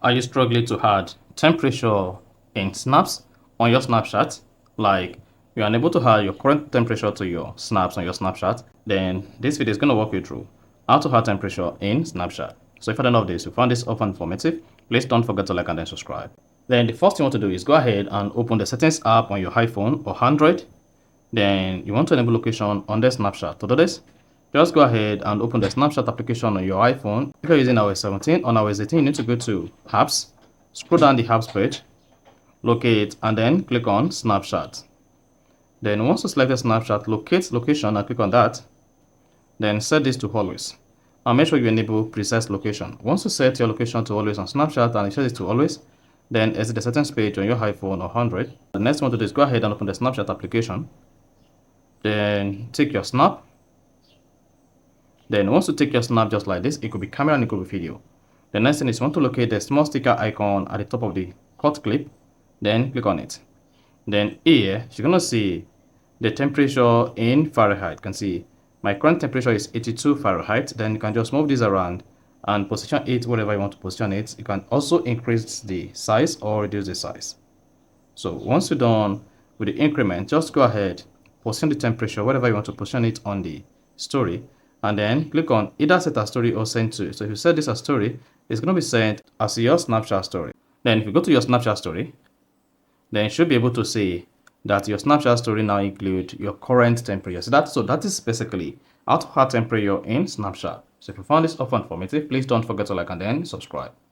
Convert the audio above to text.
Are you struggling to add temperature in snaps on your Snapchat? Like you're unable to add your current temperature to your snaps on your Snapchat? Then this video is going to walk you through how to add temperature in Snapchat. So if you don't know this, you found this often informative, please don't forget to like and then subscribe. Then the first thing you want to do is go ahead and open the settings app on your iPhone or Android. Then you want to enable location on the Snapchat. To do this, just go ahead and open the Snapchat application on your iPhone. If you're using iOS 17 on iOS 18, you need to go to apps, scroll down the apps page, locate, and then click on Snapchat. Then once you select the Snapchat, locate location and click on that. Then set this to always. And make sure you enable preset location. Once you set your location to always on Snapchat and you set it to always, then exit the settings page on your iPhone or Android. The next one to do is go ahead and open the Snapchat application. Then take your snap. Then once you take your snap just like this, it could be camera and it could be video. The next thing is you want to locate the small sticker icon at the top of the cut clip. Then click on it. Then here, you're going to see the temperature in Fahrenheit. You can see my current temperature is 82 Fahrenheit. Then you can just move this around and position it wherever you want to position it. You can also increase the size or reduce the size. So once you're done with the increment, just go ahead, position the temperature wherever you want to position it on the story, and then click on either set as story or send to. So if you set this as story, it's going to be sent as your Snapchat story. Then if you go to your Snapchat story, then you should be able to see that your Snapchat story now include your current temperature. So that is basically how to add temperature in Snapchat. So if you found this often informative, please don't forget to like and then subscribe.